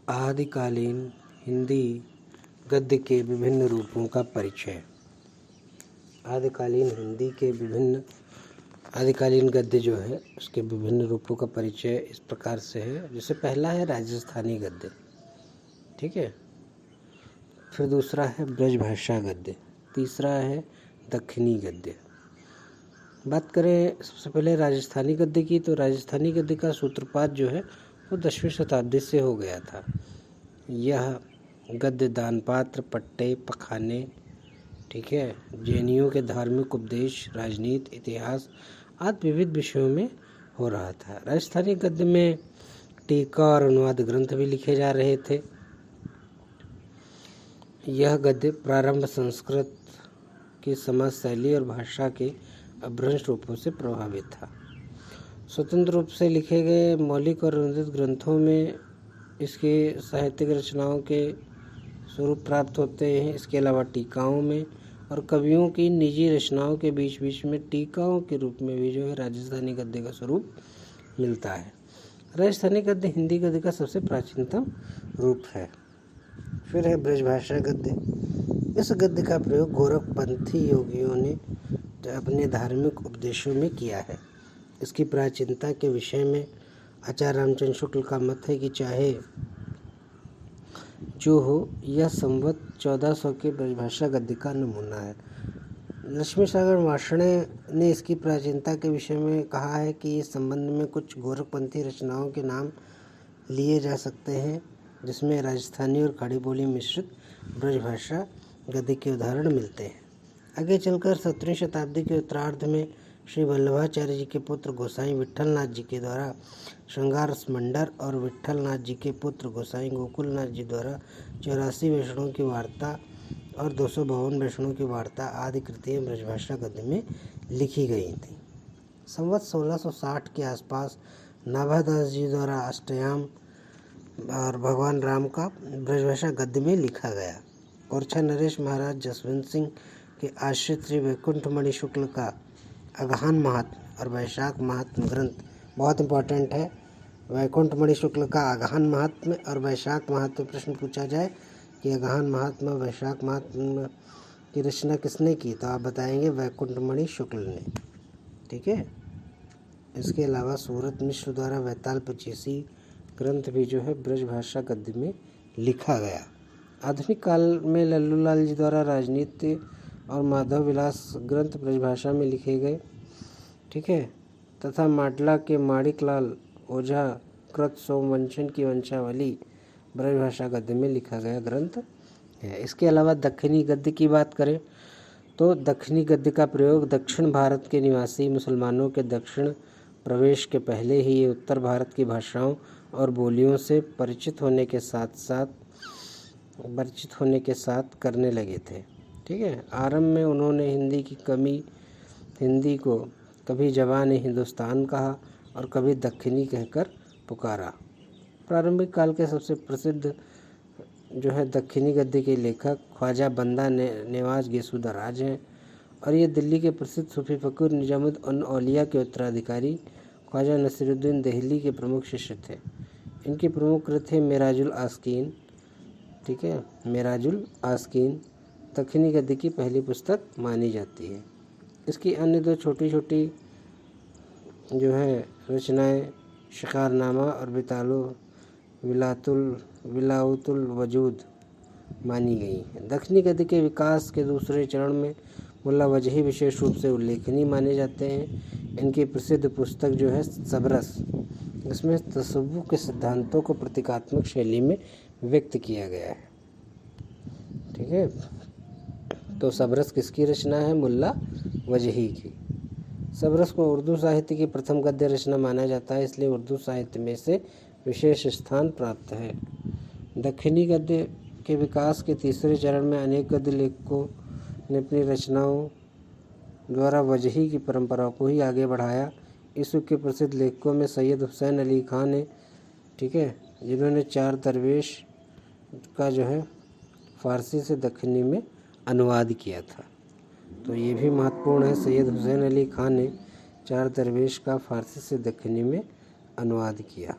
आदिकालीन हिंदी गद्य के विभिन्न रूपों का परिचय। आदिकालीन गद्य जो है उसके विभिन्न रूपों का परिचय इस प्रकार से है। जैसे पहला है राजस्थानी गद्य, ठीक है। फिर दूसरा है ब्रजभाषा गद्य, तीसरा है दक्षिणी गद्य। बात करें सबसे पहले राजस्थानी गद्य की, तो राजस्थानी गद्य का सूत्रपात जो है वो 10वीं शताब्दी से हो गया था। यह गद्य दानपात्र, पट्टे, पखाने, ठीक है, जैनियों के धार्मिक उपदेश, राजनीति, इतिहास आदि विविध विषयों में हो रहा था। राजस्थानी गद्य में टीका और अनुवाद ग्रंथ भी लिखे जा रहे थे। यह गद्य प्रारंभ संस्कृत की समाज शैली और भाषा के अभ्रंश रूपों से प्रभावित था। स्वतंत्र रूप से लिखे गए मौलिक और अनुदित ग्रंथों में इसके साहित्यिक रचनाओं के स्वरूप प्राप्त होते हैं। इसके अलावा टीकाओं में और कवियों की निजी रचनाओं के बीच बीच में टीकाओं के रूप में भी जो है राजस्थानी गद्य का स्वरूप मिलता है। राजस्थानी गद्य हिंदी गद्य का सबसे प्राचीनतम रूप है। फिर है ब्रजभाषा गद्य। इस गद्य का प्रयोग गोरखपंथी योगियों ने अपने धार्मिक उपदेशों में किया है। इसकी प्राचीनता के विषय में आचार्य रामचंद्र शुक्ल का मत है कि चाहे जो हो, यह संवत 1400 के ब्रजभाषा गद्य का नमूना है। लक्ष्मी सागर वार्ष्णेय ने इसकी प्राचीनता के विषय में कहा है कि इस संबंध में कुछ गोरखपंथी रचनाओं के नाम लिए जा सकते हैं, जिसमें राजस्थानी और खड़ी बोली मिश्रित ब्रजभाषा गद्य के उदाहरण मिलते हैं। आगे चलकर 17वीं शताब्दी के उत्तरार्ध में श्री वल्लभाचार्य जी के पुत्र गोसाई विट्ठलनाथ जी के द्वारा श्रृंगार स्मंडर और विट्ठलनाथ जी के पुत्र गोसाई गोकुलनाथ जी द्वारा 84 वैष्णवों की वार्ता और 252 वैष्णवों की वार्ता आदि कृतियाँ ब्रजभाषा गद्य में लिखी गई थीं। संवत 1660 के आसपास नाभादास जी द्वारा अष्टयाम और भगवान राम का ब्रजभाषा गद्य में लिखा गया। ओरछा नरेश महाराज जसवंत सिंह के आश्रित श्री वैकुंठमणि शुक्ल का अगहन महात्म्य और वैशाख महात्म्य ग्रंथ बहुत इंपॉर्टेंट है। वैकुंठमणि शुक्ल का अगहन महात्म्य और वैशाख महात्म्य प्रश्न पूछा जाए कि अगहन महात्म्य वैशाख महात्म्य की रचना किसने की, तो आप बताएंगे वैकुंठमणि शुक्ल ने, ठीक है। इसके अलावा सूरत मिश्र द्वारा वैताल पचीसी ग्रंथ भी जो है ब्रजभाषा गद्य में लिखा गया। आधुनिक काल में लल्लूलाल जी द्वारा राजनीति और माधव विलास ग्रंथ ब्रजभाषा में लिखे गए, ठीक है, तथा माटला के माणिकलाल ओझा कृत सोमवंशन की वंशावली ब्रजभाषा गद्य में लिखा गया ग्रंथ है। इसके अलावा दक्षिणी गद्य की बात करें तो दक्षिणी गद्य का प्रयोग दक्षिण भारत के निवासी मुसलमानों के दक्षिण प्रवेश के पहले ही ये उत्तर भारत की भाषाओं और बोलियों से परिचित होने के साथ करने लगे थे, ठीक है। आरंभ में उन्होंने हिंदी को कभी जवान हिंदुस्तान कहा और कभी दक्षिणी कहकर पुकारा। प्रारंभिक काल के सबसे प्रसिद्ध जो है दक्षिणी गद्य के लेखक ख्वाजा बंदा नेवाज गेसुदराज हैं और ये दिल्ली के प्रसिद्ध सूफी फकीर निजामुद्दीन औलिया के उत्तराधिकारी ख्वाजा नसीरुद्दीन देहली के प्रमुख शिष्य थे। इनकी प्रमुख कृत है मेराजुल आस्कीन, ठीक है, मेराजुल आस्कीन दक्षिणी गद्य की पहली पुस्तक मानी जाती है। इसकी अन्य दो छोटी छोटी जो है रचनाएं शिकारनामा और विलाउतुल वजूद मानी गई हैं। दक्षिणी गद्य के विकास के दूसरे चरण में मुल्ला वजही विशेष रूप से उल्लेखनीय माने जाते हैं। इनकी प्रसिद्ध पुस्तक जो है सबरस, इसमें तसव्वुफ के सिद्धांतों को प्रतीकात्मक शैली में व्यक्त किया गया है, ठीक है। तो सबरस किसकी रचना है? मुल्ला वजही की। सबरस को उर्दू साहित्य की प्रथम गद्य रचना माना जाता है, इसलिए उर्दू साहित्य में से विशेष स्थान प्राप्त है। दक्षिणी गद्य के विकास के तीसरे चरण में अनेक गद्य लेखकों ने अपनी रचनाओं द्वारा वजही की परंपरा को ही आगे बढ़ाया। इस युग के प्रसिद्ध लेखकों में सैयद हुसैन अली खान है, ठीक है, जिन्होंने 4 दरवेश का जो है फारसी से दक्षिणी में अनुवाद किया था। तो ये भी महत्वपूर्ण है, सैयद हुसैन अली खान ने 4 दरवेश का फारसी से दक्षिणी में अनुवाद किया।